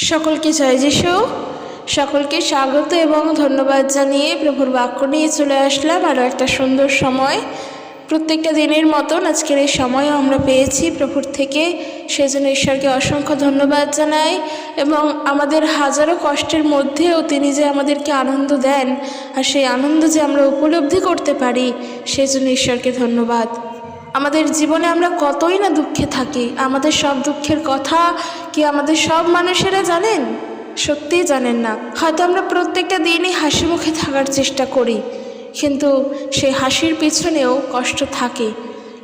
সকলকে জয় যিশু। সকলকে স্বাগত এবং ধন্যবাদ জানিয়ে প্রভুর বাক্য নিয়ে চলে আসলাম আরও একটা সুন্দর সময়। প্রত্যেকটা দিনের মতন আজকের এই সময়ও আমরা পেয়েছি প্রভুর থেকে, সেজন্য ঈশ্বরকে অসংখ্য ধন্যবাদ জানাই। এবং আমাদের হাজারো কষ্টের মধ্যেও তিনি যে আমাদেরকে আনন্দ দেন, আর সেই আনন্দ যে আমরা উপলব্ধি করতে পারি, সেজন্য ঈশ্বরকে ধন্যবাদ। আমাদের জীবনে আমরা কতই না দুঃখে থাকি, আমাদের সব দুঃখের কথা কি আমাদের সব মানুষেরা জানেন? সত্যিই জানেন না। হয়তো আমরা প্রত্যেকটা দিনই হাসি মুখে থাকার চেষ্টা করি, কিন্তু সেই হাসির পিছনেও কষ্ট থাকে।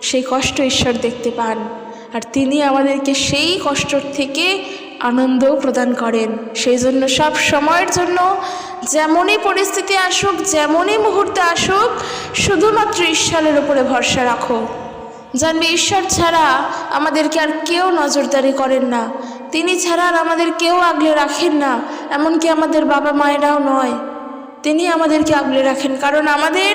সেই কষ্ট ঈশ্বর দেখতে পান, আর তিনি আমাদেরকে সেই কষ্ট থেকে আনন্দও প্রদান করেন। সেই জন্য সব সময়ের জন্য যেমনই পরিস্থিতি আসুক, যেমনই মুহূর্তে আসুক, শুধুমাত্র ঈশ্বরের উপরে ভরসা রাখো। জানবে ঈশ্বর ছাড়া আমাদেরকে আর কেউ নজরদারি করেন না, তিনি ছাড়া আর আমাদের কেউ আগলে রাখেন না, এমনকি আমাদের বাবা মায়েরাও নয়। তিনি আমাদেরকে আগলে রাখেন, কারণ আমাদের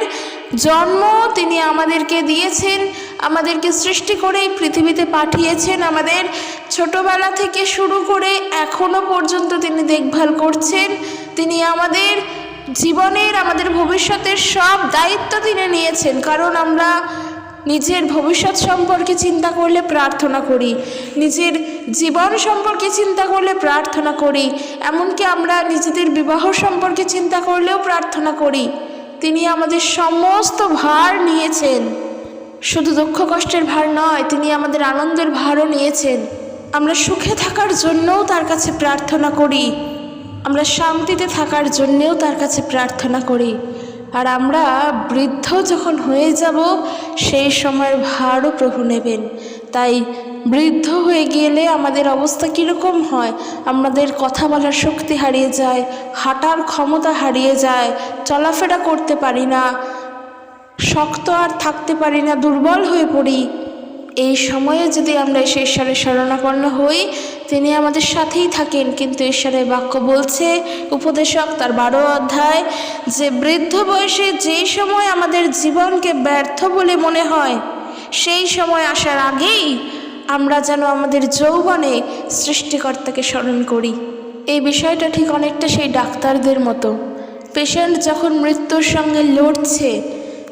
জন্ম তিনি আমাদেরকে দিয়েছেন, আমাদেরকে সৃষ্টি করে এই পৃথিবীতে পাঠিয়েছেন। আমাদের ছোটবেলা থেকে শুরু করে এখনো পর্যন্ত তিনি দেখভাল করছেন। তিনি আমাদের জীবনের, আমাদের ভবিষ্যতের সব দায়িত্ব তিনি নিয়েছেন। কারণ আমরা নিজের ভবিষ্যৎ সম্পর্কে চিন্তা করলে প্রার্থনা করি, নিজের জীবন সম্পর্কে চিন্তা করলে প্রার্থনা করি, এমনকি আমরা নিজেদের বিবাহ সম্পর্কে চিন্তা করলেও প্রার্থনা করি। তিনি আমাদের সমস্ত ভার নিয়েছেন, শুধু দুঃখ কষ্টের ভার নয়, তিনি আমাদের আনন্দের ভারও নিয়েছেন। আমরা সুখে থাকার জন্যও তার কাছে প্রার্থনা করি, আমরা শান্তিতে থাকার জন্যেও তার কাছে প্রার্থনা করি। আর আমরা বৃদ্ধ যখন হয়ে যাব, সেই সময়ের ভারও প্রভু নেবেন। তাই বৃদ্ধ হয়ে গেলে আমাদের অবস্থা কীরকম হয়? আমাদের কথা বলার শক্তি হারিয়ে যায়, হাঁটার ক্ষমতা হারিয়ে যায়, চলাফেরা করতে পারি না, শক্ত আর থাকতে পারি না, দুর্বল হয়ে পড়ি। এই সময়ে যদি আমরা এসে ঈশ্বরের শরণাপন্ন হই, তিনি আমাদের সাথেই থাকেন। কিন্তু ঈশ্বরের বাক্য বলছে, উপদেশক তার 12 অধ্যায়, যে বৃদ্ধ বয়সে যেই সময় আমাদের জীবনকে ব্যর্থ বলে মনে হয়, সেই সময় আসার আগেই আমরা যেন আমাদের যৌবনে সৃষ্টিকর্তাকে স্মরণ করি। এই বিষয়টা ঠিক অনেকটা সেই ডাক্তারদের মতো। পেশেন্ট যখন মৃত্যুর সঙ্গে লড়ছে,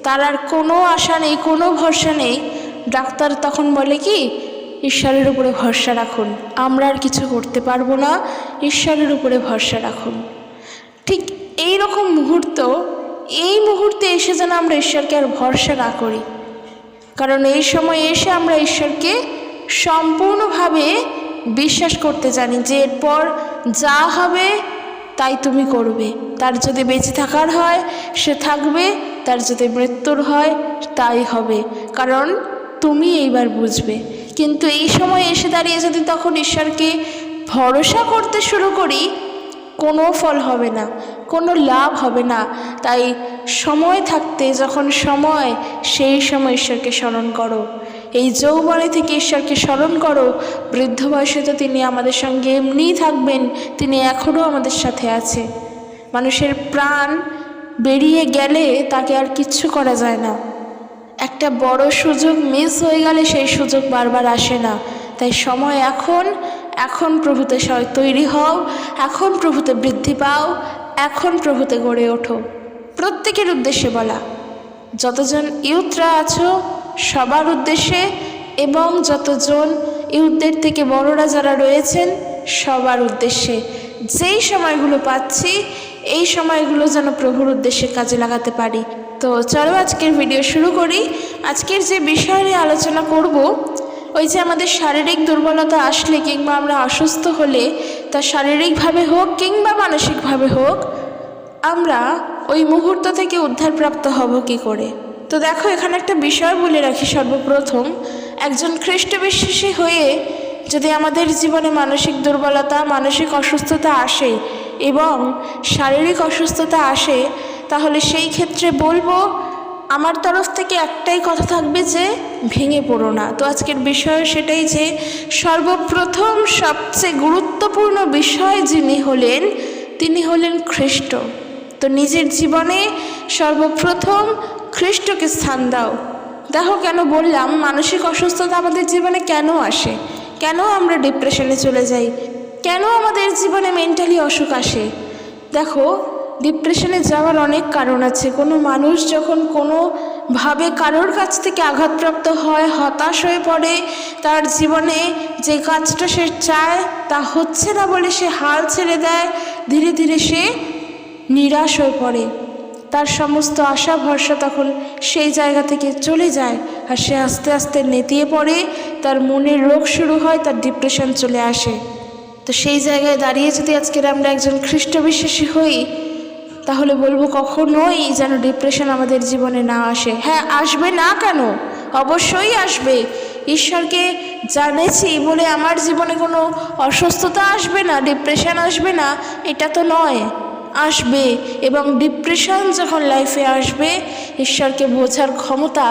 তার আর কোনো আশা নেই, কোনো ভরসা নেই, ডাক্তার তখন বলে কি, ঈশ্বরের উপরে ভরসা রাখুন, আমরা আর কিছু করতে পারবো না, ঈশ্বরের উপরে ভরসা রাখুন। ঠিক এই রকম মুহূর্ত, এই মুহূর্তে এসে যেন আমরা ঈশ্বরকে আর ভরসা না করি। কারণ এই সময় এসে আমরা ঈশ্বরকে সম্পূর্ণভাবে বিশ্বাস করতে জানি যে এরপর যা হবে তাই তুমি করবে। তার যদি বেঁচে থাকার হয় সে থাকবে, তার যদি মৃত্যুর হয় তাই হবে, কারণ তুমি এইবার বুঝবে। কিন্তু এই সময় এসে দাঁড়িয়ে যদি তখন ঈশ্বরকে ভরসা করতে শুরু করি, কোনো ফল হবে না, কোনো লাভ হবে না। তাই সময় থাকতে, যখন সময়, সেই সময় ঈশ্বরকে স্মরণ করো। এই যৌবনে থেকে ঈশ্বরকে স্মরণ করো। বৃদ্ধ বয়সে তো তিনি আমাদের সঙ্গে এমনিই থাকবেন, তিনি এখনও আমাদের সাথে আছে। মানুষের প্রাণ বেরিয়ে গেলে তাকে আর কিচ্ছু করা যায় না। একটা বড় সুযোগ মিস হয়ে গেলে সেই সুযোগ বারবার আসে না। তাই সময় এখন প্রভুতে তৈরি হও, এখন প্রভুতে বৃদ্ধি পাও, এখন প্রভুতে গড়ে ওঠো। প্রত্যেকের উদ্দেশ্যে বলা, যতজন ইউথরা আছো সবার উদ্দেশ্যে, এবং যতজন ইউথদের থেকে বড়রা যারা রয়েছেন সবার উদ্দেশ্যে, যেই সময়গুলো পাচ্ছি এই সময়গুলো যেন প্রভুর উদ্দেশ্যে কাজে লাগাতে পারি। তো চলো আজকের ভিডিও শুরু করি। আজকের যে বিষয় নিয়ে আলোচনা করব, ওই যে আমাদের শারীরিক দুর্বলতা আসলে কিংবা আমরা অসুস্থ হলে, তা শারীরিকভাবে হোক কিংবা মানসিকভাবে হোক, আমরা ওই মুহূর্ত থেকে উদ্ধারপ্রাপ্ত হব কি করে। তো দেখো, এখানে একটা বিষয় বলে রাখি। সর্বপ্রথম, একজন খ্রিস্ট বিশ্বাসী হয়ে যদি আমাদের জীবনে মানসিক দুর্বলতা, মানসিক অসুস্থতা আসে এবং শারীরিক অসুস্থতা আসে, তাহলে সেই ক্ষেত্রে বলবো, আমার তরফ থেকে একটাই কথা থাকবে যে ভেঙে পড়ো না। তো আজকের বিষয় সেটাই, যে সর্বপ্রথম সবচেয়ে গুরুত্বপূর্ণ বিষয় যিনি হলেন, তিনি হলেন খ্রিস্ট। তো নিজের জীবনে সর্বপ্রথম খ্রিস্টকে স্থান দাও। দেখো, কেন বললাম মানসিক অসুস্থতা আমাদের জীবনে কেন আসে, কেন আমরা ডিপ্রেশনে চলে যাই, কেন আমাদের জীবনে মেন্টালি অসুখ আসে? দেখো, ডিপ্রেশনে যাওয়ার অনেক কারণ আছে। কোনো মানুষ যখন কোনোভাবে কারোর কাছ থেকে আঘাতপ্রাপ্ত হয়, হতাশ হয়ে পড়ে, তার জীবনে যে কাজটা সে চায় তা হচ্ছে না বলে সে হাল ছেড়ে দেয়, ধীরে ধীরে সে নিরাশ হয়ে পড়ে, তার সমস্ত আশা ভরসা তখন সেই জায়গা থেকে চলে যায়, আর সে আস্তে আস্তে নেতিয়ে পড়ে, তার মনের রোগ শুরু হয়, তার ডিপ্রেশন চলে আসে। তো সেই জায়গায় দাঁড়িয়ে যদি আজকের আমরা একজন খ্রিস্ট বিশ্বাসী হই, তাহলে বলবো কখনোই যেন ডিপ্রেশন আমাদের জীবনে না আসে। হ্যাঁ, আসবে না কেন? অবশ্যই আসবে। ঈশ্বরকে জানেছি বলে আমার জীবনে কোনো অসুস্থতা আসবে না, ডিপ্রেশন আসবে না, এটা তো নয়, আসবে। এবং ডিপ্রেশন যখন লাইফে আসবে, ঈশ্বরকে বোঝার ক্ষমতা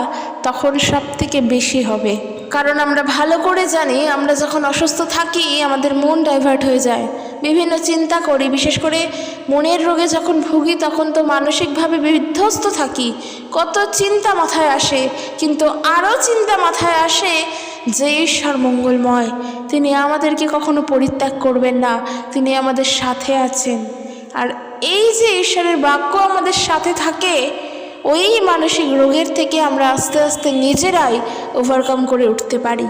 তখন সব থেকে বেশি হবে। কারণ আমরা ভালো করে জানি, আমরা যখন অসুস্থ থাকি আমাদের মন ডাইভার্ট হয়ে যায়, বিভিন্ন চিন্তা করি। বিশেষ করে মনের রোগে যখন ভুগি তখন তো মানসিকভাবে বিধ্বস্ত থাকি, কত চিন্তা মাথায় আসে। কিন্তু আরও চিন্তা মাথায় আসে যে ঈশ্বর মঙ্গলময়, তিনি আমাদেরকে কখনো পরিত্যাগ করবেন না, তিনি আমাদের সাথে আছেন। আর এই যে ঈশ্বরের বাক্য আমাদের সাথে থাকে, ওই মানসিক রোগের থেকে আমরা আস্তে আস্তে নিজেরাই ওভারকাম করে উঠতে পারি।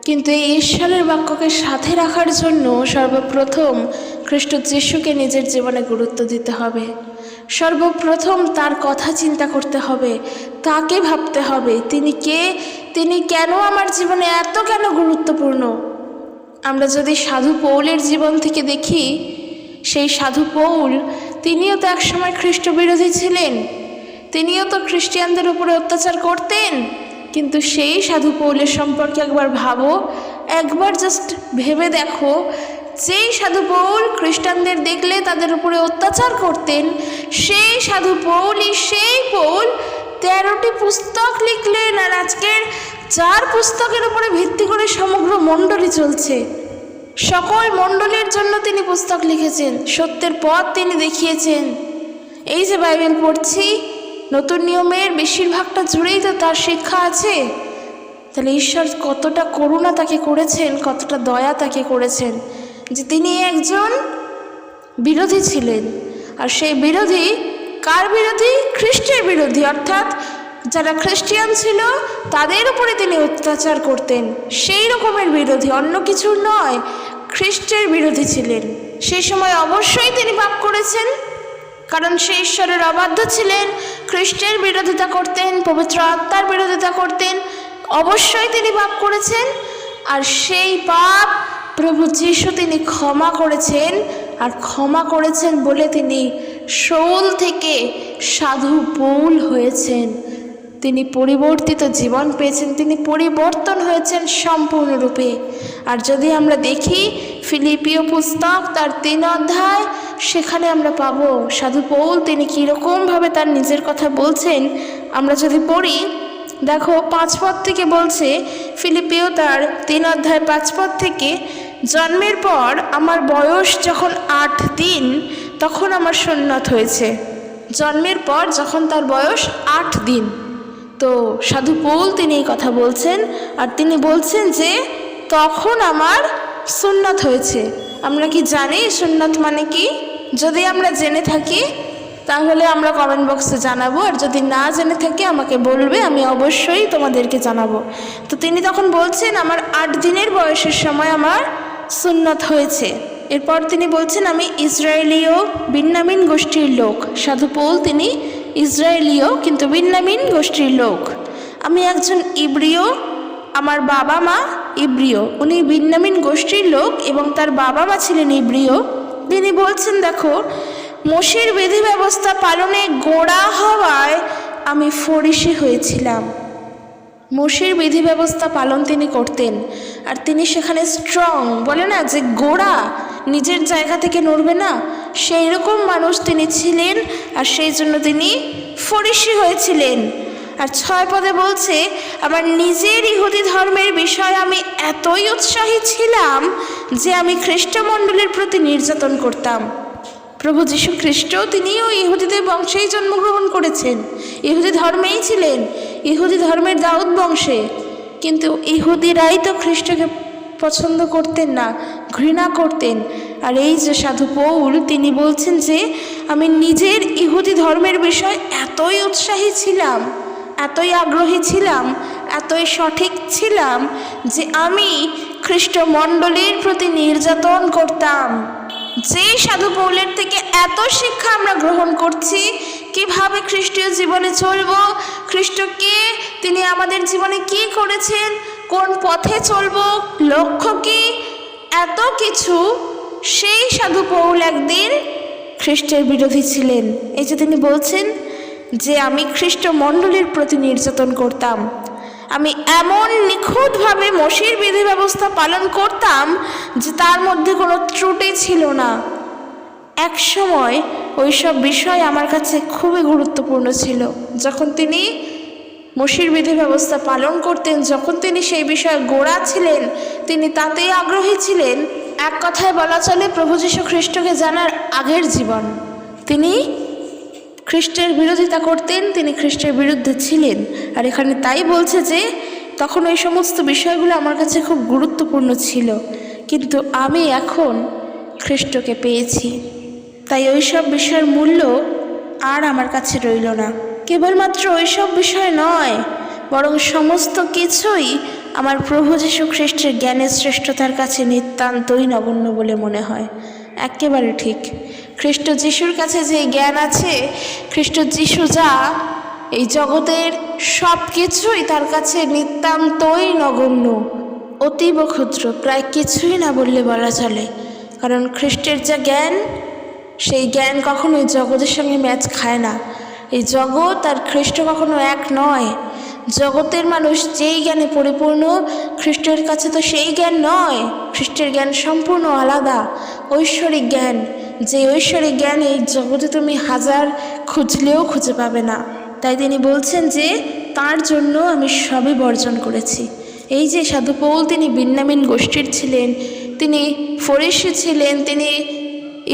কিন্তু এই ঈশ্বরের বাক্যকে সাথে রাখার জন্য সর্বপ্রথম খ্রিস্ট যিশুকে নিজের জীবনে গুরুত্ব দিতে হবে। সর্বপ্রথম তার কথা চিন্তা করতে হবে, তাকে ভাবতে হবে, তিনি কে, তিনি কেন আমার জীবনে এত কেন গুরুত্বপূর্ণ। আমরা যদি সাধু পৌলের জীবন থেকে দেখি, সেই সাধু পৌল তিনিও তো একসময় খ্রিস্ট বিরোধী ছিলেন, তিনিও তো খ্রিস্টিয়ানদের উপরে অত্যাচার করতেন। কিন্তু সেই সাধু পৌলের সম্পর্কে একবার ভাবো, একবার জাস্ট ভেবে দেখো, যেই সাধু পৌল খ্রিস্টানদের দেখলে তাদের উপরে অত্যাচার করতেন, সেই সাধু পৌলই সেই পৌল 13টি পুস্তক লিখলেন। আর আজকের 4 পুস্তকের উপরে ভিত্তি করে সমগ্র মণ্ডলী চলছে। সকল মণ্ডলীর জন্য তিনি পুস্তক লিখেছেন, সত্যের পথ তিনি দেখিয়েছেন। এই যে বাইবেল পড়ছি, নতুন নিয়মের বেশিরভাগটা জুড়েই তো তার শিক্ষা আছে। তাহলে ঈশ্বর কতটা করুণা তাকে করেছেন, কতটা দয়া তাকে করেছেন, যে তিনি একজন বিরোধী ছিলেন। আর সেই বিরোধী কার বিরোধী? খ্রিস্টের বিরোধী, অর্থাৎ যারা খ্রিস্টিয়ান ছিল তাদের উপরে তিনি অত্যাচার করতেন, সেই রকমের বিরোধী, অন্য কিছুর নয়, খ্রিস্টের বিরোধী ছিলেন। সেই সময় অবশ্যই তিনি পাপ করেছেন, কারণ সে ঈশ্বরের অবাধ্য ছিলেন, খ্রিস্টের বিরোধিতা করতেন, পবিত্র আত্মার বিরোধিতা করতেন, অবশ্যই তিনি পাপ করেছেন। আর সেই পাপ প্রভু যীশু তিনি ক্ষমা করেছেন, আর ক্ষমা করেছেন বলে তিনি শৌল থেকে সাধু পৌল হয়েছেন। তিনি পরিবর্তিত জীবন পেয়েছেন, তিনি পরিবর্তন হয়েছেন সম্পূর্ণরূপে। আর যদি আমরা দেখি ফিলিপিও পুস্তক তার 3 অধ্যায়, সেখানে আমরা পাবো সাধু পৌল তিনি কীরকমভাবে তার নিজের কথা বলছেন। আমরা যদি পড়ি, দেখো 5 পদ থেকে বলছে, ফিলিপিও তার 3 অধ্যায় 5 পদ থেকে, জন্মের পর আমার বয়স যখন 8 দিন তখন আমার সুন্নত হয়েছে। জন্মের পর যখন তার বয়স 8 দিন, তো সাধু পৌল তিনি এই কথা বলছেন। আর তিনি বলছেন যে তখন আমার সুন্নত হয়েছে। আমরা কি জানি সুন্নত মানে কি? যদি আমরা জেনে থাকি তাহলে আমরা কমেন্ট বক্সে জানাবো, আর যদি না জেনে থাকি আমাকে বলবে, আমি অবশ্যই তোমাদেরকে জানাবো। তো তিনি তখন বলছেন আমার 8 দিনের বয়সের সময় আমার সুন্নত হয়েছে। এরপর তিনি বলছেন আমি ইসরায়েলীয় বিন্যামিন গোষ্ঠীর লোক। সাধু পৌল তিনি ইসরায়েলীয় কিন্তু বিন্যামিন গোষ্ঠীর লোক। আমি একজন ইব্রিয়, আমার বাবা মা ইব্রিয়। উনি বিন্যামিন গোষ্ঠীর লোক এবং তার বাবা মা ছিলেন ইব্রিয়। তিনি বলছেন দেখো, মোশের বিধি ব্যবস্থা পালনে গোঁড়া হওয়ায় আমি ফরিসি হয়েছিলাম। মোশের বিধি ব্যবস্থা পালন তিনি করতেন, আর তিনি সেখানে স্ট্রং, বলে না যে গোঁড়া নিজের জায়গা থেকে নড়বে না, সেই রকম মানুষ তিনি ছিলেন। আর সেই জন্য তিনি ফরিসি হয়েছিলেন। আর 6 পদে বলছে আমার নিজের ইহুদি ধর্মের বিষয়ে আমি এতই উৎসাহী ছিলাম যে আমি খ্রিস্টমণ্ডলীর প্রতি নির্যাতন করতাম। প্রভু যীশু খ্রিস্ট তিনিও ইহুদিদের বংশেই জন্মগ্রহণ করেছেন, ইহুদি ধর্মেই ছিলেন, ইহুদি ধর্মের দাউদ বংশে। কিন্তু ইহুদিরাই তো খ্রিস্টকে পছন্দ করতেন না, ঘৃণা করতেন। আর এই যে সাধু পৌল, তিনি বলছেন যে আমি নিজের ইহুদি ধর্মের বিষয় এতই উৎসাহী ছিলাম, এতই আগ্রহী ছিলাম, এতই সঠিক ছিলাম যে আমি খ্রিস্ট মণ্ডলীর প্রতি নির্যাতন করতাম। যেই সাধু পৌলের থেকে এত শিক্ষা আমরা গ্রহণ করছি, কিভাবে খ্রিস্টীয় জীবনে চলব, খ্রিস্টকে তিনি আমাদের জীবনে কি করেছেন, কোন পথে চলব, লক্ষ্য কি, এত কিছু, সেই সাধু পৌল একদিন খ্রিস্টের বিরোধী ছিলেন। এই যে তিনি বলছেন যে আমি খ্রিস্ট মণ্ডলীর প্রতি নির্যাতন করতাম, আমি এমন নিখুঁতভাবে মসির বিধি ব্যবস্থা পালন করতাম যে তার মধ্যে কোনো ত্রুটি ছিল না। এক সময় ওইসব বিষয় আমার কাছে খুবই গুরুত্বপূর্ণ ছিল। যখন তিনি মসির বিধি ব্যবস্থা পালন করতেন, যখন তিনি সেই বিষয়ে গোড়া ছিলেন, তিনি তাতেই আগ্রহী ছিলেন। এক কথায় বলা চলে প্রভু যীশু খ্রিস্টকে জানার আগের জীবন তিনি খ্রিস্টের বিরোধিতা করতেন, তিনি খ্রিস্টের বিরুদ্ধে ছিলেন। আর এখানে তাই বলছে যে তখন ওই সমস্ত বিষয়গুলো আমার কাছে খুব গুরুত্বপূর্ণ ছিল, কিন্তু আমি এখন খ্রিস্টকে পেয়েছি, তাই ওইসব বিষয়ের মূল্য আর আমার কাছে রইল না। কেবলমাত্র ওইসব বিষয় নয়, বরং সমস্ত কিছুই আমার প্রভু যীশু খ্রিস্টের জ্ঞানের শ্রেষ্ঠতার কাছে নিতান্তই নগণ্য বলে মনে হয়। একেবারে ঠিক, খ্রিস্ট যিশুর কাছে যে জ্ঞান আছে, খ্রিস্ট যিশু যা, এই জগতের সব কিছুই তার কাছে নিতান্তই নগণ্য, অতীব ক্ষুদ্র, প্রায় কিছুই না বললে বলা চলে। কারণ খ্রিস্টের যা জ্ঞান, সেই জ্ঞান কখনোই জগতের সঙ্গে ম্যাচ খায় না। এই জগৎ আর খ্রিস্ট কখনো এক নয়। জগতের মানুষ যেই জ্ঞানে পরিপূর্ণ, খ্রিস্টের কাছে তো সেই জ্ঞান নয়। খ্রিস্টের জ্ঞান সম্পূর্ণ আলাদা, ঐশ্বরিক জ্ঞান। যে ঐশ্বরিক জ্ঞান এই জগতে তুমি হাজার খুঁজলেও খুঁজে পাবে না। তাই তিনি বলছেন যে তার জন্য আমি সবই বর্জন করেছি। এই যে সাধু পৌল, তিনি বিন্যামিন গোষ্ঠীর ছিলেন, তিনি ফরিসি ছিলেন, তিনি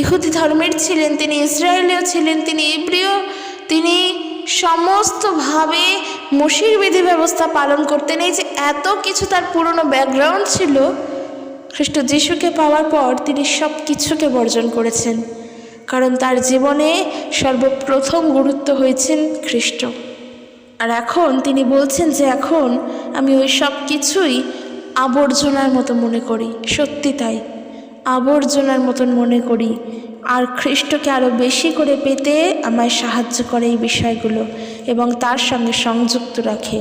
ইহুদি ধর্মের ছিলেন, তিনি ইসরায়েলীয় ছিলেন, তিনি ইব্রিয়, তিনি সমস্তভাবে মসির বিধি ব্যবস্থা পালন করতেন। এই যে এত কিছু তার পুরনো ব্যাকগ্রাউন্ড ছিল, খ্রিস্ট যিশুকে পাওয়ার পর তিনি সব কিছুকে বর্জন করেছেন। কারণ তার জীবনে সর্বপ্রথম গুরুত্ব হয়েছেন খ্রিস্ট। আর এখন তিনি বলছেন যে এখন আমি ওই সব কিছুই আবর্জনার মতো মনে করি। সত্যি তাই, আবর্জনার মতন মনে করি। আর খ্রিস্টকে আরও বেশি করে পেতে আমায় সাহায্য করে এই বিষয়গুলো এবং তার সঙ্গে সংযুক্ত রাখে।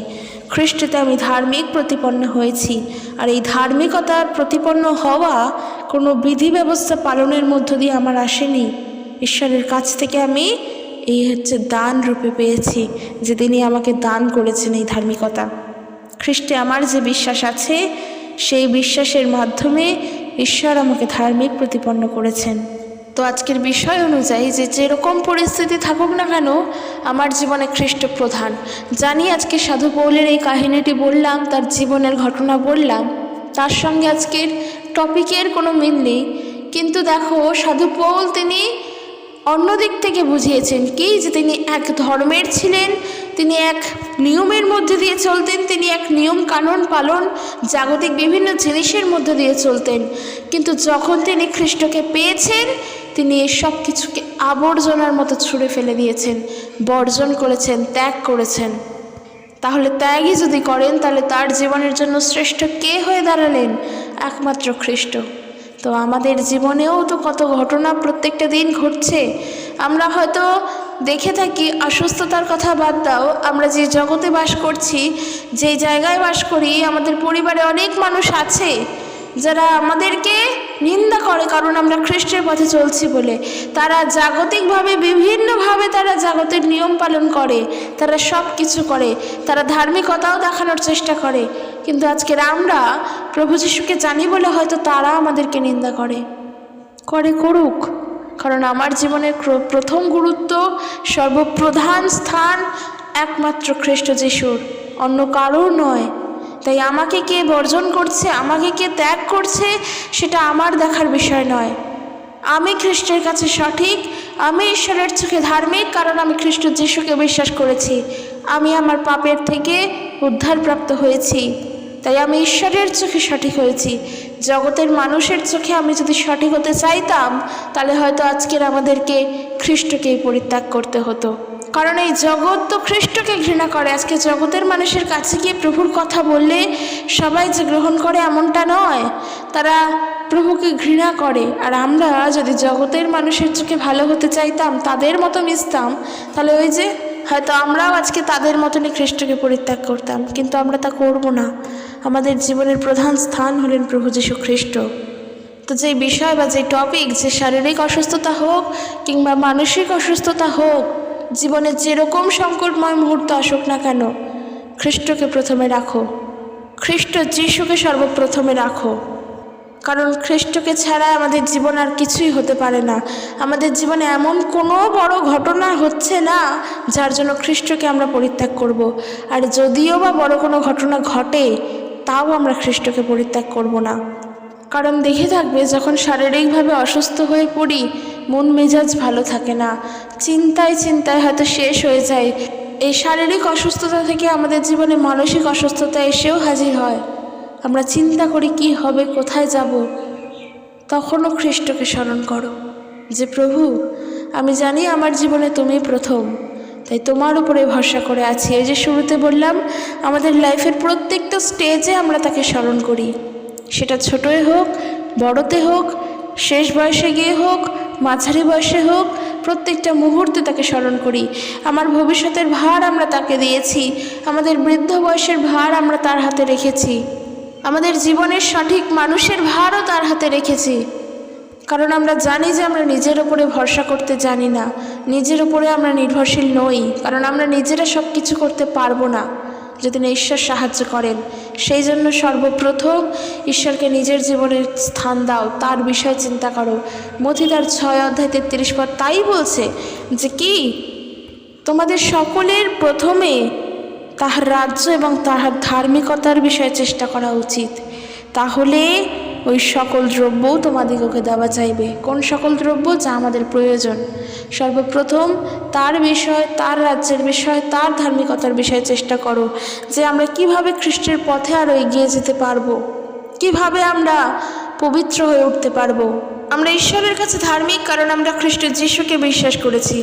খ্রিস্টতে আমি ধার্মিক প্রতিপন্ন হয়েছি। আর এই ধার্মিকতার প্রতিপন্ন হওয়া কোনো বিধি ব্যবস্থা পালনের মধ্য দিয়ে আমার আসেনি। ঈশ্বরের কাছ থেকে আমি এই দান রূপে পেয়েছি, যে তিনি আমাকে দান করেছেন এই ধার্মিকতা। খ্রিস্টে আমার যে বিশ্বাস আছে, সেই বিশ্বাসের মাধ্যমে ঈশ্বর আমাকে ধার্মিক প্রতিপন্ন করেছেন। তো আজকের বিষয় অনুযায়ী যে যেরকম পরিস্থিতি থাকুক না কেন, আমার জীবনে খ্রিস্ট প্রধান। জানি আজকে সাধু পৌলের এই কাহিনীটি বললাম, তার জীবনের ঘটনা বললাম, তার সঙ্গে আজকের টপিকের কোনো মিল নেই। কিন্তু দেখো, সাধু পৌল তিনি অন্য দিক থেকে বুঝিয়েছেন কি, যে তিনি এক ধর্মের ছিলেন, তিনি এক নিয়মের মধ্যে দিয়ে চলতেন, তিনি এক নিয়ম কানুন পালন, জাগতিক বিভিন্ন জিনিসের মধ্যে দিয়ে চলতেন। কিন্তু যখন তিনি খ্রিস্টকে পেয়েছেন, তিনি এই সব কিছুকে আবর্জনার মতো ছুঁড়ে ফেলে দিয়েছেন, বর্জন করেছেন, ত্যাগ করেছেন। তাহলে ত্যাগই যদি করেন, তাহলে তার জীবনের জন্য শ্রেষ্ঠ কে হয়ে দাঁড়ালেন? একমাত্র খ্রিস্ট। তো আমাদের জীবনেও তো কত ঘটনা প্রত্যেকটা দিন ঘটছে। আমরা হয়তো দেখে থাকি, অসুস্থতার কথা বাদ দাও, আমরা যে জগতে বাস করছি, যে জায়গায় বাস করি, আমাদের পরিবারে অনেক মানুষ আছে যারা আমাদেরকে নিন্দা করে, কারণ আমরা খ্রিস্টের পথে চলছি বলে। তারা জাগতিকভাবে বিভিন্নভাবে তারা জগতের নিয়ম পালন করে, তারা সব কিছু করে, তারা ধার্মিকতাও দেখানোর চেষ্টা করে। কিন্তু আজকের আমরা প্রভু যীশুকে জানি বলে হয়তো তারা আমাদেরকে নিন্দা করে। করুক, কারণ আমার জীবনের প্রথম গুরুত্ব, সর্বপ্রধান স্থান একমাত্র খ্রিস্ট যিশুর, অন্য কারোর নয়। তাই আমাকে কে বর্জন করছে, আমাকে কে ত্যাগ করছে, সেটা আমার দেখার বিষয় নয়। আমি খ্রিস্টের কাছে সঠিক, আমি ঈশ্বরের চোখে ধার্মিক, কারণ আমি খ্রিস্ট যিশুকে বিশ্বাস করেছি। আমি আমার পাপের থেকে উদ্ধারপ্রাপ্ত হয়েছি, তাই আমি ঈশ্বরের চোখে সঠিক হয়েছি। জগতের মানুষের চোখে আমি যদি সঠিক হতে চাইতাম, তাহলে হয়তো আজকের আমাদেরকে খ্রিস্টকেই পরিত্যাগ করতে হতো। কারণ এই জগৎ তো খ্রিস্টকে ঘৃণা করে। আজকে জগতের মানুষের কাছে গিয়ে প্রভুর কথা বললে সবাই যে গ্রহণ করে এমনটা নয়, তারা প্রভুকে ঘৃণা করে। আর আমরা যদি জগতের মানুষের চোখে ভালো হতে চাইতাম, তাদের মতো মিশতাম, তাহলে ওই যে হয়তো আমরাও আজকে তাদের মতনই খ্রিস্টকে পরিত্যাগ করতাম। কিন্তু আমরা তা করব না। আমাদের জীবনের প্রধান স্থান হলেন প্রভু যীশু খ্রিস্ট। তো যে বিষয় বা যে টপিক, যে শারীরিক অসুস্থতা হোক কিংবা মানসিক অসুস্থতা হোক, জীবনে যেরকম সংকটময় মুহূর্ত আসুক না কেন, খ্রিস্টকে প্রথমে রাখো, খ্রিস্ট যীশুকে সর্বপ্রথমে রাখো। কারণ খ্রিস্টকে ছাড়া আমাদের জীবন আর কিছুই হতে পারে না। আমাদের জীবনে এমন কোনো বড় ঘটনা হচ্ছে না যার জন্য খ্রিস্টকে আমরা পরিত্যাগ করব। আর যদিও বা বড় কোনো ঘটনা ঘটে, তাও আমরা খ্রিস্টকে পরিত্যাগ করব না। কারণ দেখে থাকবে, যখন শারীরিকভাবে অসুস্থ হয়ে পড়ি, মন মেজাজ ভালো থাকে না, চিন্তায় চিন্তায় হয়তো শেষ হয়ে যায়। এই শারীরিক অসুস্থতা থেকে আমাদের জীবনে মানসিক অসুস্থতা এসেও হাজির হয়। আমরা চিন্তা করি কি হবে, কোথায় যাব। তখনও খ্রিস্টকে স্মরণ করো যে প্রভু, আমি জানি আমার জীবনে তুমি প্রথম, তাই তোমার উপরে ভরসা করে আছি। এই যে শুরুতে বললাম, আমাদের লাইফের প্রত্যেকটা স্টেজে আমরা তাকে স্মরণ করি, সেটা ছোটোই হোক, বড়তে হোক, শেষ বয়সে গিয়ে হোক, মাঝারি বয়সে হোক, প্রত্যেকটা মুহূর্তে তাকে স্মরণ করি। আমার ভবিষ্যতের ভার আমরা তাকে দিয়েছি, আমাদের বৃদ্ধ বয়সের ভার আমরা তার হাতে রেখেছি, আমাদের জীবনের সঠিক মানুষের ভারও তার হাতে রেখেছি। কারণ আমরা জানি যে আমরা নিজের ওপরে ভরসা করতে জানি না, নিজের ওপরে আমরা নির্ভরশীল নই। কারণ আমরা নিজেরা সব কিছু করতে পারবো না যদি না ঈশ্বর সাহায্য করেন। সেই জন্য সর্বপ্রথম ঈশ্বরকে নিজের জীবনের স্থান দাও, তার বিষয়ে চিন্তা করো। মথি তার 6 অধ্যায় 33 পদ তাই বলছে যে কি, তোমাদের সকলের প্রথমে তাহার রাজ্য এবং তাহার ধার্মিকতার বিষয়ে চেষ্টা করা উচিত, তাহলে ওই সকল দ্রব্যও তোমাদিগকে দেওয়া যাইবে। কোন সকল দ্রব্য? যা আমাদের প্রয়োজন। সর্বপ্রথম তার বিষয়, তার রাজ্যের বিষয়, তার ধার্মিকতার বিষয়ে চেষ্টা করো, যে আমরা কিভাবে খ্রিস্টের পথে আরও এগিয়ে যেতে পারবো, কিভাবে আমরা পবিত্র হয়ে উঠতে পারবো। আমরা ঈশ্বরের কাছে ধার্মিক কারণ আমরা খ্রিস্ট যীশুকে বিশ্বাস করেছি।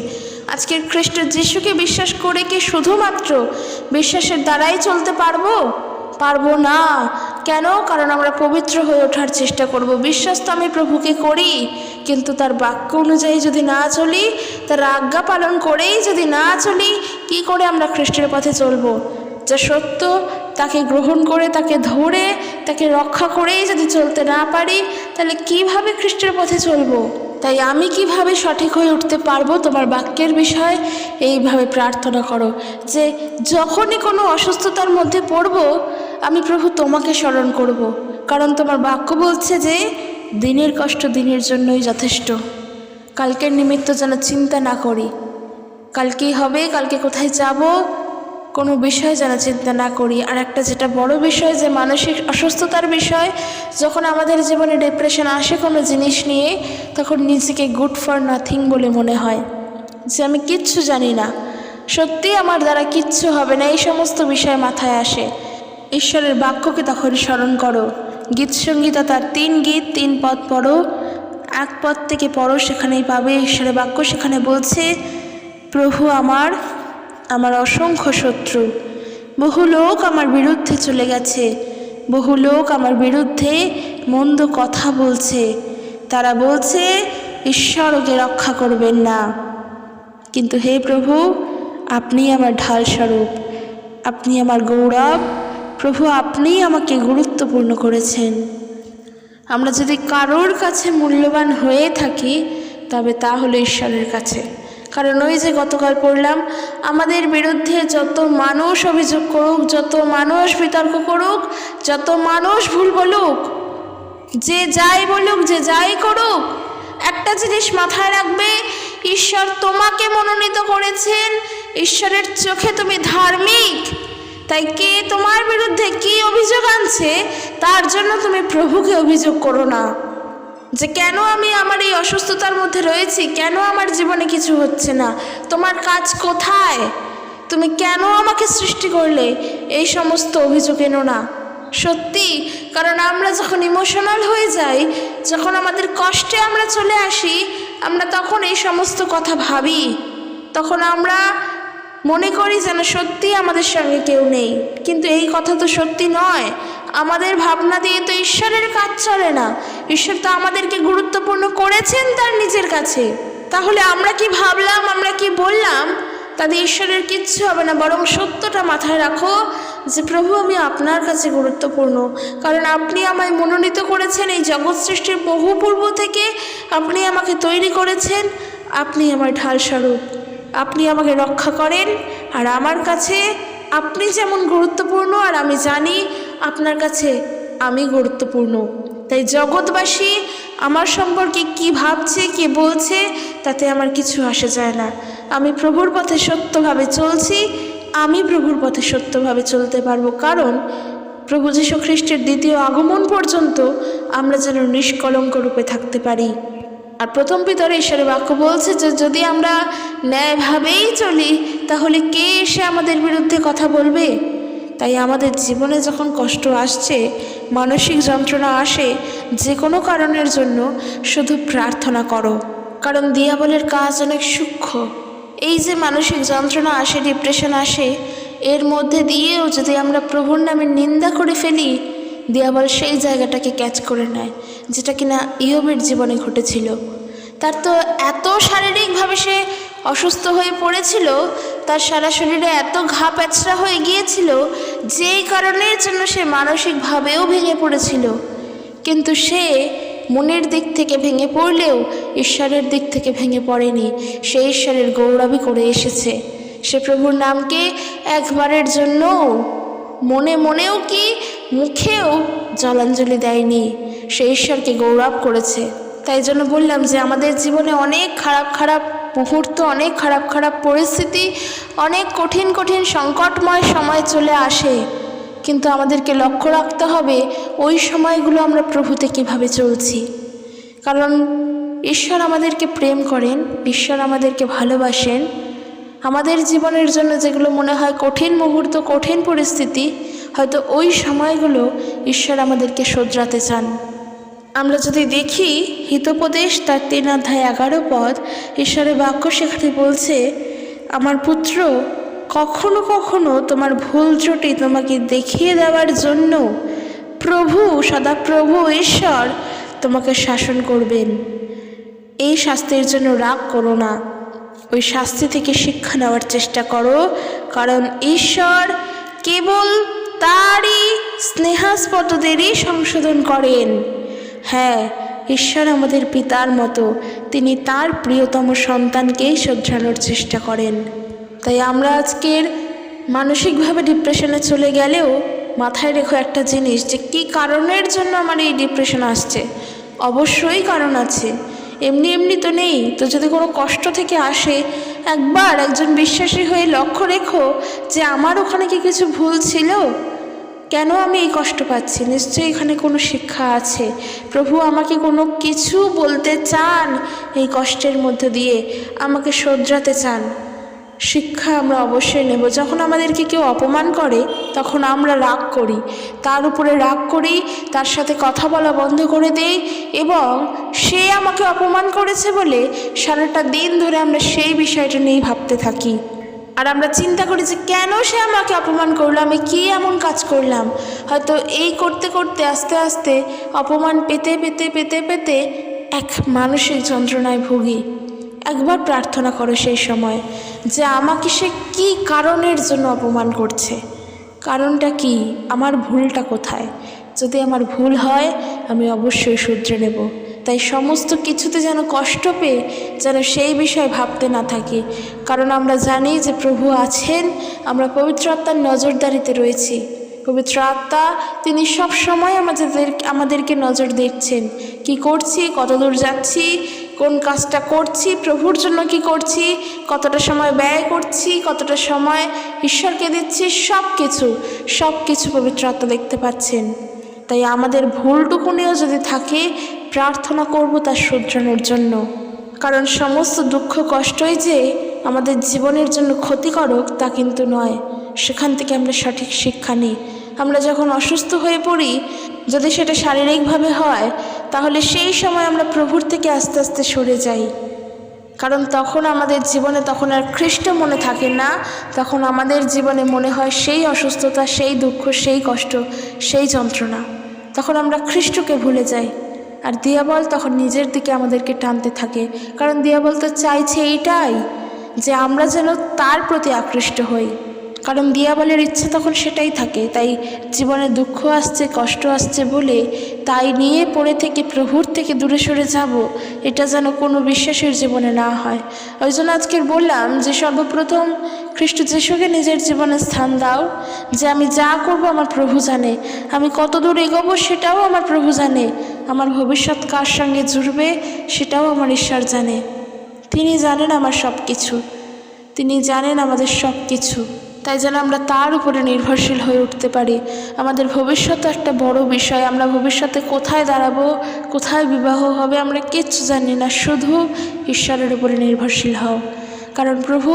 আজকের খ্রিস্ট যীশুকে বিশ্বাস করে কি শুধুমাত্র বিশ্বাসের দ্বারাই চলতে পারবো? পারবো না। কেন? কারণ আমরা পবিত্র হয়ে ওঠার চেষ্টা করব। বিশ্বাস তো আমি প্রভুকে করি, কিন্তু তার বাক্য অনুযায়ী যদি না চলি, তার আজ্ঞা পালন করেই যদি না চলি, কি করে আমরা খ্রিস্টের পথে চলবো? যা সত্য তাকে গ্রহণ করে, তাকে ধরে, তাকে রক্ষা করেই যদি চলতে না পারি, তাহলে কিভাবে খ্রিস্টের পথে চলবো? তাই আমি কিভাবে সঠিক হয়ে উঠতে পারবো তোমার বাক্যের বিষয় এইভাবে প্রার্থনা করো যে যখনই কোনো অসুস্থতার মধ্যে পড়বো, আমি প্রভু তোমাকে স্মরণ করব। কারণ তোমার বাক্য বলছে যে দিনের কষ্ট দিনের জন্যই যথেষ্ট। কালকের নিমিত্ত যেন চিন্তা না করি, কালকে হবে, কালকে কোথায় যাব, কোনো বিষয় যেন চিন্তা না করি। আর একটা যেটা বড় বিষয়, যে মানসিক অসুস্থতার বিষয়, যখন আমাদের জীবনে ডিপ্রেশন আসে কোনো জিনিস নিয়ে, তখন নিজেকে গুড ফর নাথিং বলে মনে হয়, যে আমি কিচ্ছু জানি না, সত্যি আমার দ্বারা কিচ্ছু হবে না, এই সমস্ত বিষয় মাথায় আসে। ঈশ্বরের বাক্যকে তখন স্মরণ করো। গীতসংগীতা তার 3 গীত 3 পদ পড়ো, 1 পদ থেকে পড়ো, সেখানেই পাবে ঈশ্বরের বাক্য। সেখানে বলছে, প্রভু আমার অসংখ্য শত্রু, বহু লোক আমার বিরুদ্ধে চলে গেছে, বহু লোক আমার বিরুদ্ধে মন্দ কথা বলছে, তারা বলছে ঈশ্বর ওকে রক্ষা করবেন না। কিন্তু হে প্রভু, আপনি আমার ঢাল স্বরূপ, আপনি আমার গৌরব, প্রভু আপনিই আমাকে গুরুত্বপূর্ণ করেছেন। আমরা যদি কারোর কাছে মূল্যবান হয়ে থাকি, তবে তা হলো ঈশ্বরের কাছে। কারণ ওই যে গতকাল পড়লাম, আমাদের বিরুদ্ধে যত মানুষ অভিযোগ করুক, যত মানুষ বিতর্ক করুক, যত মানুষ ভুল বলুক, যে যাই বলুক, যে যাই করুক, একটা জিনিস মাথায় রাখবে, ঈশ্বর তোমাকে মনোনীত করেছেন, ঈশ্বরের চোখে তুমি ধার্মিক। তাই কে তোমার বিরুদ্ধে কি অভিযোগ আনছে, তার জন্য তুমি প্রভুকে অভিযোগ করো না, যে কেন আমি আমার এই অসুস্থতার মধ্যে রয়েছি, কেন আমার জীবনে কিছু হচ্ছে না, তোমার কাজ কোথায়, তুমি কেন আমাকে সৃষ্টি করলে, এই সমস্ত অভিযোগ এনো না। সত্যি, কারণ আমরা যখন ইমোশনাল হয়ে যাই, যখন আমাদের কষ্টে আমরা চলে আসি, আমরা তখন এই সমস্ত কথা ভাবি, তখন আমরা মনে করি যেন সত্যি আমাদের সঙ্গে কেউ নেই। কিন্তু এই কথা তো সত্যি নয়। আমাদের ভাবনা দিয়ে তো ঈশ্বরের কাজ চলে না। ঈশ্বর তো আমাদেরকে গুরুত্বপূর্ণ করেছেন তার নিজের কাছে। তাহলে আমরা কি ভাবলাম, আমরা কি বললাম, তাতে ঈশ্বরের কিচ্ছু হবে না। বরং সত্যটা মাথায় রাখো যে প্রভু, আমি আপনার কাছে গুরুত্বপূর্ণ, কারণ আপনি আমায় মনোনীত করেছেন। এই জগৎ সৃষ্টির বহু পূর্ব থেকে আপনি আমাকে তৈরি করেছেন। আপনি আমার ঢাল স্বরূপ, আপনি আমাকে রক্ষা করেন। আর আমার কাছে আপনি যেমন গুরুত্বপূর্ণ, আর আমি জানি আপনার কাছে আমি গুরুত্বপূর্ণ। তাই জগৎবাসী আমার সম্পর্কে কি ভাবছে, কি বলছে, তাতে আমার কিছু আসে যায় না। আমি প্রভুর পথে সত্যভাবে চলছি, আমি প্রভুর পথে সত্যভাবে চলতে পারবো। কারণ প্রভু যীশু খ্রিস্টের দ্বিতীয় আগমন পর্যন্ত আমরা যেন নিষ্কলঙ্ক রূপে থাকতে পারি। আর প্রথম পিতরে ঈশ্বরের বাক্য বলছে যে যদি আমরা ন্যায়ভাবেই চলি, তাহলে কে এসে আমাদের বিরুদ্ধে কথা বলবে? তাই আমাদের জীবনে যখন কষ্ট আসছে, মানসিক যন্ত্রণা আসে, যে কোনো কারণের জন্য শুধু প্রার্থনা করো। কারণ দিয়াবলের কাজ অনেক সূক্ষ্ম। এই যে মানসিক যন্ত্রণা আসে, ডিপ্রেশন আসে, এর মধ্যে দিয়েও যদি আমরা প্রভুর নামে নিন্দা করে ফেলি, দিয়াবল সেই জায়গাটাকে ক্যাচ করে নেয়, যেটা কিনা ইয়োবের জীবনে ঘটেছিল। তার তো এত শারীরিকভাবে সে অসুস্থ হয়ে পড়েছিল, তার সারা শরীরে এত ঘা প্যাচড়া হয়ে গিয়েছিল, যেই কারণের জন্য সে মানসিকভাবেও ভেঙে পড়েছিল। কিন্তু সে মনের দিক থেকে ভেঙে পড়লেও ঈশ্বরের দিক থেকে ভেঙে পড়েনি। সে ঈশ্বরের গৌরবই করে এসেছে। সে প্রভুর নামকে একবারের জন্যও মনেও কি মুখেও জলাঞ্জলি দেয়নি। সে ঈশ্বরকে গৌরব করেছে। তাই জন্য বললাম যে আমাদের জীবনে অনেক খারাপ মুহূর্ত, অনেক খারাপ পরিস্থিতি, অনেক কঠিন সংকটময় সময় চলে আসে। কিন্তু আমাদেরকে লক্ষ্য রাখতে হবে ওই সময়গুলো আমরা প্রভুতে কীভাবে চলছি। কারণ ঈশ্বর আমাদেরকে প্রেম করেন, ঈশ্বর আমাদেরকে ভালোবাসেন। আমাদের জীবনের জন্য যেগুলো মনে হয় কঠিন মুহূর্ত, কঠিন পরিস্থিতি, হয়তো ওই সময়গুলো ঈশ্বর আমাদেরকে শোধরাতে চান। আমরা যদি দেখি হিতোপদেশ তার 3 অধ্যায় 11 পদ, ঈশ্বরের বাক্য সেখানে বলছে, আমার পুত্র, কখনো কখনো তোমার ভুল ত্রুটি তোমাকে দেখিয়ে দেওয়ার জন্য সদাপ্রভু ঈশ্বর তোমাকে শাসন করবেন। এই শাস্তির জন্য রাগ করো না, ওই শাস্তি থেকে শিক্ষা নেওয়ার চেষ্টা করো। কারণ ঈশ্বর কেবল তারই স্নেহাস্পদদেরই সংশোধন করেন। হ্যাঁ, ঈশ্বর আমাদের পিতার মতো, তিনি তার প্রিয়তম সন্তানকেই শোধরানোর চেষ্টা করেন। তাই আমরা আজকের মানসিকভাবে ডিপ্রেশনে চলে গেলেও মাথায় রেখো একটা জিনিস, যে কী কারণের জন্য আমার এই ডিপ্রেশন আসছে। অবশ্যই কারণ আছে, এমনি তো নেই। তো যদি কোনো কষ্ট থেকে আসে, একবার একজন বিশ্বাসী হয়ে লক্ষ্য রেখো যে আমার ওখানে কি কিছু ভুল ছিল, কেন আমি এই কষ্ট পাচ্ছি। নিশ্চয়ই এখানে কোনো শিক্ষা আছে। প্রভু আমাকে কোনো কিছু বলতে চান, এই কষ্টের মধ্যে দিয়ে আমাকে শোধরাতে চান। শিক্ষা আমরা অবশ্যই নেব। যখন আমাদেরকে কেউ অপমান করে, তখন আমরা রাগ করি, তার উপরে রাগ করি, তার সাথে কথা বলা বন্ধ করে দেই, এবং সে আমাকে অপমান করেছে বলে সারাটা দিন ধরে আমরা সেই বিষয়টা নিয়েই ভাবতে থাকি। আর আমরা চিন্তা করি যে কেন সে আমাকে অপমান করলো, আমি কী এমন কাজ করলাম। হয়তো এই করতে করতে আস্তে আস্তে অপমান পেতে এক মানসিক যন্ত্রণায় ভুগি। একবার প্রার্থনা করো সেই সময় যে আমাকে সে কী কারণের জন্য অপমান করছে, কারণটা কি, আমার ভুলটা কোথায়। যদি আমার ভুল হয়, আমি অবশ্যই শুধরে নেব। তাই সমস্ত কিছুতে যেন কষ্ট পেয়ে যেন সেই বিষয়ে ভাবতে না থাকি। কারণ আমরা জানি যে প্রভু আছেন, আমরা পবিত্র আত্মার নজরদারিতে রয়েছি। পবিত্র আত্মা তিনি সব সময় আমাদেরকে নজর দিচ্ছেন, কি করছি, কত দূর যাচ্ছি, কোন কাজটা করছি, প্রভুর জন্য কি করছি, কতটা সময় ব্যয় করছি, কতটা সময় ঈশ্বরকে দিচ্ছি, সব কিছু পবিত্র আত্মা দেখতে পাচ্ছেন। তাই আমাদের ভুলটুকুনিও যদি থাকে, প্রার্থনা করব তার শুধরানোর জন্য। কারণ সমস্ত দুঃখ কষ্টই যে আমাদের জীবনের জন্য ক্ষতিকারক তা কিন্তু নয়। সেখান থেকে আমরা সঠিক শিক্ষা নিই। আমরা যখন অসুস্থ হয়ে পড়ি, যদি সেটা শারীরিকভাবে হয়, তাহলে সেই সময় আমরা প্রভুর থেকে আস্তে আস্তে সরে যাই। কারণ তখন আমাদের জীবনে তখন আর খ্রিস্ট মনে থাকে না, তখন আমাদের জীবনে মনে হয় সেই অসুস্থতা, সেই দুঃখ, সেই কষ্ট, সেই যন্ত্রণা। তখন আমরা খ্রিস্টকে ভুলে যাই, আর দিয়াবল তখন নিজের দিকে আমাদেরকে টানতে থাকে। কারণ দিয়াবল তো চাইছে এইটাই, যে আমরা যেন তার প্রতি আকৃষ্ট হই। কারণ দিয়াবলের ইচ্ছে তখন সেটাই থাকে। তাই জীবনে দুঃখ আসছে, কষ্ট আসছে বলে তাই নিয়ে পড়ে থেকে প্রভুর থেকে দূরে সরে যাব, এটা যেন কোনো বিশ্বাসের জীবনে না হয়। ওই জন্য আজকে বললাম যে সর্বপ্রথম খ্রিস্ট যিশুকে নিজের জীবনে স্থান দাও, যে আমি যা করব আমার প্রভু জানে, আমি কত দূর এগোবো সেটাও আমার প্রভু জানে, আমার ভবিষ্যৎ কার সঙ্গে জুড়বে সেটাও আমার ঈশ্বর জানে। তিনি জানেন আমার সব কিছু, তিনি জানেন আমাদের সব কিছু। তাই যেন আমরা তার উপরে নির্ভরশীল হয়ে উঠতে পারি। আমাদের ভবিষ্যৎ একটা বড় বিষয়। আমরা ভবিষ্যতে কোথায় দাঁড়াবো, কোথায় বিবাহ হবে, আমরা কিচ্ছু জানি না। শুধু ঈশ্বরের উপরে নির্ভরশীল হও। কারণ প্রভু,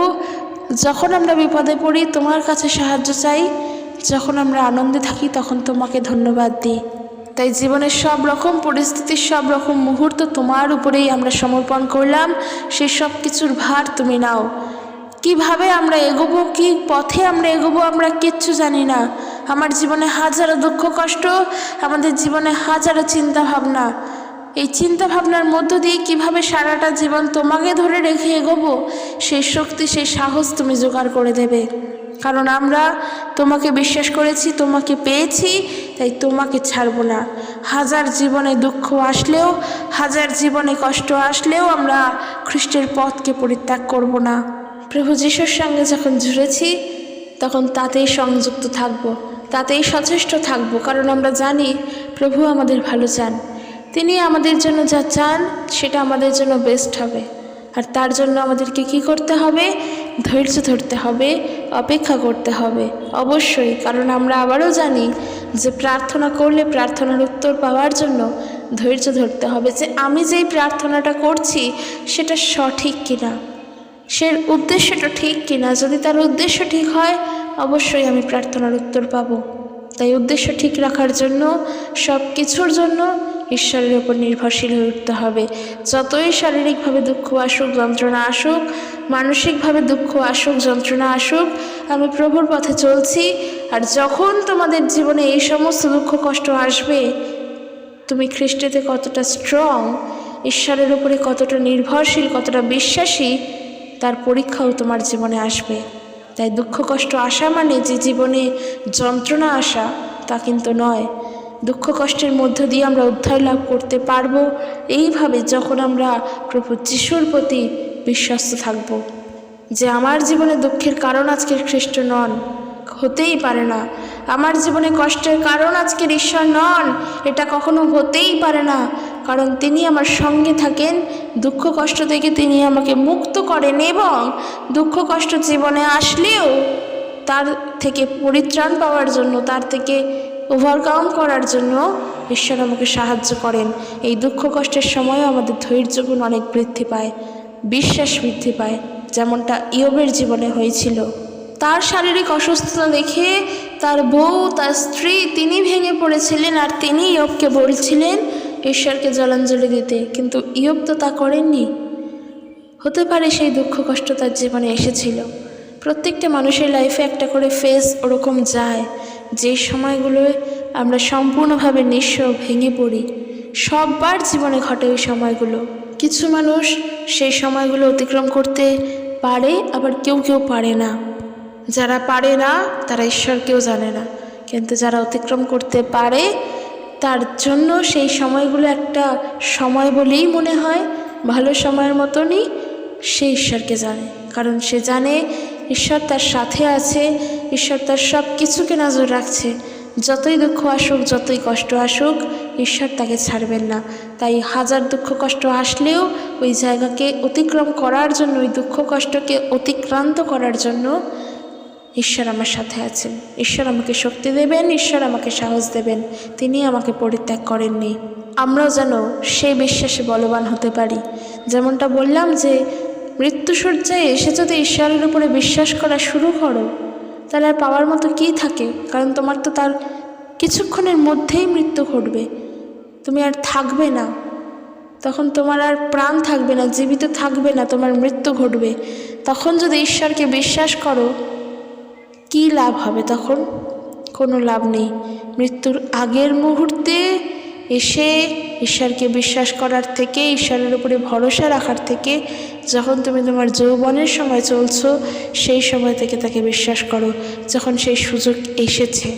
যখন আমরা বিপদে পড়ি তোমার কাছে সাহায্য চাই, যখন আমরা আনন্দে থাকি তখন তোমাকে ধন্যবাদ দিই। তাই জীবনের সব রকম পরিস্থিতির সব রকম মুহূর্ত তোমার উপরেই আমরা সমর্পণ করলাম। সেই সব কিছুর ভার তুমি নাও। কিভাবে আমরা এগোবো, কি পথে আমরা এগোবো, আমরা কিচ্ছু জানি না। আমার জীবনে হাজারো দুঃখ কষ্ট, আমাদের জীবনে হাজারো চিন্তা ভাবনা। এই চিন্তা ভাবনার মধ্য দিয়ে কিভাবে সারাটা জীবন তোমাকে ধরে রেখে এগোবো, সেই শক্তি, সেই সাহস তুমি জোগাড় করে দেবে। কারণ আমরা তোমাকে বিশ্বাস করেছি, তোমাকে পেয়েছি, তাই তোমাকে ছাড়বো না। হাজার জীবনে দুঃখ আসলেও, হাজার জীবনে কষ্ট আসলেও আমরা খ্রিস্টের পথকে পরিত্যাগ করব না। প্রভু যিশুর সঙ্গে যখন জুড়েছি তখন তাতেই সংযুক্ত থাকব, তাতেই সচেষ্ট থাকব। কারণ আমরা জানি প্রভু আমাদের ভালো চান। তিনি আমাদের জন্য যা চান সেটা আমাদের জন্য বেস্ট হবে। আর তার জন্য আমাদেরকে কি করতে হবে? ধৈর্য ধরতে হবে, অপেক্ষা করতে হবে অবশ্যই। কারণ আমরা আবারও জানি যে প্রার্থনা করলে প্রার্থনার উত্তর পাওয়ার জন্য ধৈর্য ধরতে হবে, যে আমি যেই প্রার্থনাটা করছি সেটা সঠিক কিনা, সে উদ্দেশ্যটা ঠিক কিনা। যদি তার উদ্দেশ্য ঠিক হয় অবশ্যই আমি প্রার্থনার উত্তর পাবো। তাই উদ্দেশ্য ঠিক রাখার জন্য, সব কিছুর জন্য ঈশ্বরের ওপর নির্ভরশীল হয়ে উঠতে হবে। যতই শারীরিকভাবে দুঃখ আসুক, যন্ত্রণা আসুক, মানসিকভাবে দুঃখ আসুক, যন্ত্রণা আসুক, আমি প্রভুর পথে চলছি। আর যখন তোমাদের জীবনে এই সমস্ত দুঃখ কষ্ট আসবে, তুমি খ্রিস্টেতে কতটা স্ট্রং, ঈশ্বরের উপরে কতটা নির্ভরশীল, কতটা বিশ্বাসী, তার পরীক্ষাও তোমার জীবনে আসবে। তাই দুঃখ কষ্ট আসা মানে যে জীবনে যন্ত্রণা আসা তা কিন্তু নয়। দুঃখ কষ্টের মধ্য দিয়ে আমরা উদ্ধার লাভ করতে পারবো এইভাবে, যখন আমরা প্রভু যিশুর প্রতি বিশ্বস্ত থাকব। যে আমার জীবনে দুঃখের কারণ আজকের খ্রিস্ট নন, হতেই পারে না। আমার জীবনে কষ্টের কারণ আজকের ঈশ্বর নন, এটা কখনো হতেই পারে না। কারণ তিনি আমার সঙ্গে থাকেন, দুঃখ কষ্ট থেকে তিনি আমাকে মুক্ত করেন, এবং দুঃখ কষ্ট জীবনে আসলেও তার থেকে পরিত্রাণ পাওয়ার জন্য, তার থেকে ওভারকাম করার জন্য ঈশ্বর আমাকে সাহায্য করেন। এই দুঃখ কষ্টের সময়ও আমাদের ধৈর্যগুণ অনেক বৃদ্ধি পায়, বিশ্বাস বৃদ্ধি পায়, যেমনটা ইয়োবের জীবনে হয়েছিল। তার শারীরিক অসুস্থতা দেখে তার বউ, তার স্ত্রী, তিনি ভেঙে পড়েছিলেন, আর তিনি ইয়োবকে বলছিলেন ঈশ্বরকে জলাঞ্জলি দিতে, কিন্তু ইয়োব তো তা করেননি। হতে পারে সেই দুঃখ কষ্ট তার জীবনে এসেছিল। প্রত্যেকটা মানুষের লাইফে একটা করে ফেজ ওরকম যায়, যে সময়গুলোয় আমরা সম্পূর্ণভাবে নিঃস্ব, ভেঙে পড়ি। সববার জীবনে ঘটে ওই সময়গুলো। কিছু মানুষ সেই সময়গুলো অতিক্রম করতে পারে, আবার কেউ কেউ পারে না। যারা পারে না তারা ঈশ্বরকেও জানে না, কিন্তু যারা অতিক্রম করতে পারে তার জন্য সেই সময়গুলো একটা সময় বলেই মনে হয়, ভালো সময়ের মতনই। সে ঈশ্বরকে জানে, কারণ সে জানে ঈশ্বর তার সাথে আছে, ঈশ্বর তার সব কিছুকে নজর রাখছে। যতই দুঃখ আসুক, যতই কষ্ট আসুক, ঈশ্বর তাকে ছাড়বেন না। তাই হাজার দুঃখ কষ্ট আসলেও ওই জায়গাকে অতিক্রম করার জন্য, ওই দুঃখ কষ্টকে অতিক্রান্ত করার জন্য ঈশ্বর আমার সাথে আছেন। ঈশ্বর আমাকে শক্তি দেবেন, ঈশ্বর আমাকে সাহস দেবেন। তিনি আমাকে পরিত্যাগ করেননি। আমরাও যেন সেই বিশ্বাসে বলবান হতে পারি। যেমনটা বললাম যে মৃত্যুশয্যায় এসে যদি ঈশ্বরের উপরে বিশ্বাস করা শুরু করো, তাহলে আর পাওয়ার মতো কী থাকে? কারণ তোমার তো তার কিছুক্ষণের মধ্যেই মৃত্যু ঘটবে, তুমি আর থাকবে না, তখন তোমার আর প্রাণ থাকবে না, জীবিত থাকবে না, তোমার মৃত্যু ঘটবে। তখন যদি ঈশ্বরকে বিশ্বাস করো, কী লাভ হবে? তখন কোনো লাভ নেই। মৃত্যুর আগের মুহূর্তে এসে ঈশ্বরকে বিশ্বাস করার থেকে, ঈশ্বরের উপরে ভরসা রাখার থেকে, যখন তুমি তোমার যৌবনের সময় চলছো সেই সময় থেকে তাকে বিশ্বাস করো, যখন সেই সুযোগ এসেছে।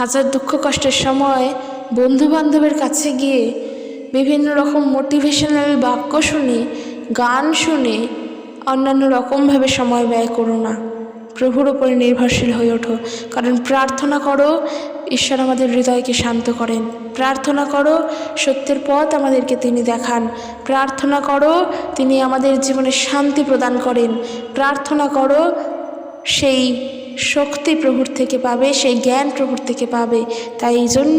হাজার দুঃখ কষ্টের সময় বন্ধুবান্ধবের কাছে গিয়ে বিভিন্ন রকম মোটিভেশনাল বাক্য শুনে, গান শুনে অন্যান্য রকমভাবে সময় ব্যয় করো না। প্রভুর ওপরে নির্ভরশীল হয়ে ওঠো। কারণ প্রার্থনা করো, ঈশ্বর আমাদের হৃদয়কে শান্ত করেন। প্রার্থনা করো, সত্যের পথ আমাদেরকে তিনি দেখান। প্রার্থনা করো, তিনি আমাদের জীবনে শান্তি প্রদান করেন। প্রার্থনা করো, সেই শক্তি প্রভুর থেকে পাবে, সেই জ্ঞান প্রভুর থেকে পাবে। তাই এই জন্য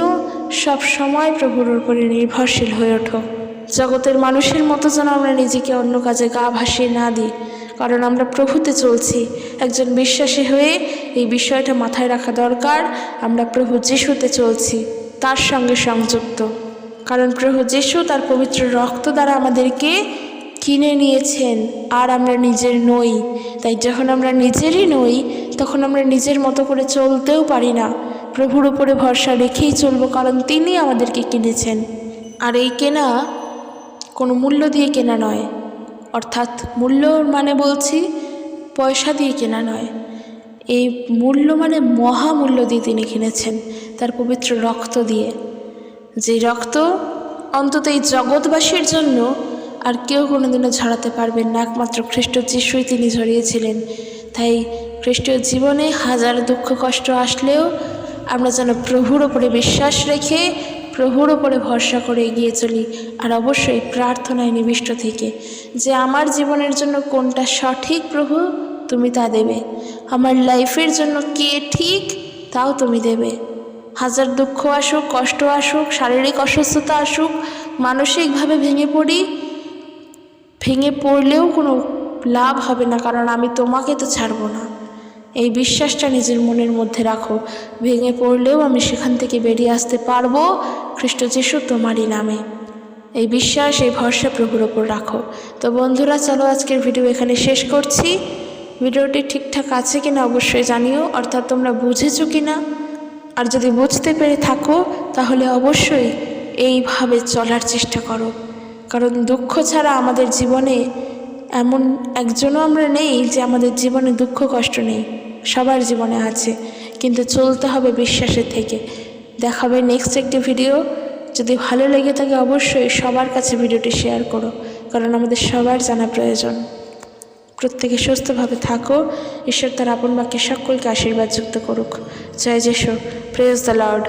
সব সময় প্রভুর উপরে নির্ভরশীল হয়ে ওঠো। জগতের মানুষের মতো যেন আমরা নিজেকে অন্য কাজে গা ভাসিয়ে না দিই, কারণ আমরা প্রভুতে চলছি। একজন বিশ্বাসী হয়ে এই বিষয়টা মাথায় রাখা দরকার, আমরা প্রভু যিশুতে চলছি, তার সঙ্গে সংযুক্ত। কারণ প্রভু যিশু তার পবিত্র রক্ত দ্বারা আমাদেরকে কিনে নিয়েছেন, আর আমরা নিজের নই। তাই যখন আমরা নিজেরই নই, তখন আমরা নিজের মতো করে চলতেও পারি না। প্রভুর উপরে ভরসা রেখেই চলবো, কারণ তিনি আমাদেরকে কিনেছেন। আর এই কেনা কোনো মূল্য দিয়ে কেনা নয়, অর্থাৎ মূল্য মানে বলছি পয়সা দিয়ে কেনা নয়। এই মূল্য মানে মহামূল্য দিয়ে তিনি কিনেছেন, তার পবিত্র রক্ত দিয়ে। যে রক্ত অন্তত এই জগৎবাসীর জন্য আর কেউ কোনোদিনও ঝরাতে পারবেন না, একমাত্র খ্রিস্ট যিশুই তিনি ঝরিয়েছিলেন। তাই খ্রিস্টীয় জীবনে হাজার দুঃখ কষ্ট আসলেও আমরা যেন প্রভুর ওপরে বিশ্বাস রেখে, প্রভুর ওপরে ভরসা করে এগিয়ে চলি। আর অবশ্যই প্রার্থনায় নিবিষ্ট থেকে, যে আমার জীবনের জন্য কোনটা সঠিক প্রভু, তুমি তা দেবে। আমার লাইফের জন্য কে ঠিক, তাও তুমি দেবে। হাজার দুঃখ আসুক, কষ্ট আসুক, শারীরিক অসুস্থতা আসুক, মানসিকভাবে ভেঙে পড়লেও কোনো লাভ হবে না, কারণ আমি তোমাকে তো ছাড়বো না। এই বিশ্বাসটা নিজের মনের মধ্যে রাখো। ভেঙে পড়লেও আমি সেখান থেকে বেরিয়ে আসতে পারবো, খ্রিস্ট যিশু তোমারই নামে। এই বিশ্বাস, এই ভরসা প্রভুর ওপর রাখো। তো বন্ধুরা, চলো আজকের ভিডিও এখানে শেষ করছি। ভিডিওটি ঠিকঠাক আছে কিনা অবশ্যই জানিও, অর্থাৎ তোমরা বুঝেছো কিনা। আর যদি বুঝতে পেরে থাকো, তাহলে অবশ্যই এইভাবে চলার চেষ্টা করো। কারণ দুঃখ ছাড়া আমাদের জীবনে এমন একজনও আমরা নেই যে আমাদের জীবনে দুঃখ কষ্ট নেই। সবার জীবনে আছে, কিন্তু চলতে হবে বিশ্বাসের থেকে। দেখা হবে নেক্সট একটি ভিডিও। যদি ভালো লেগে থাকে অবশ্যই সবার কাছে ভিডিওটি শেয়ার করো, কারণ আমাদের সবার জানা প্রয়োজন। প্রত্যেকে সুস্থভাবে থাকো। ঈশ্বর তার আপন বাক্যে সকলকে আশীর্বাদ যুক্ত করুক। জয় যিশু। Praise the Lord.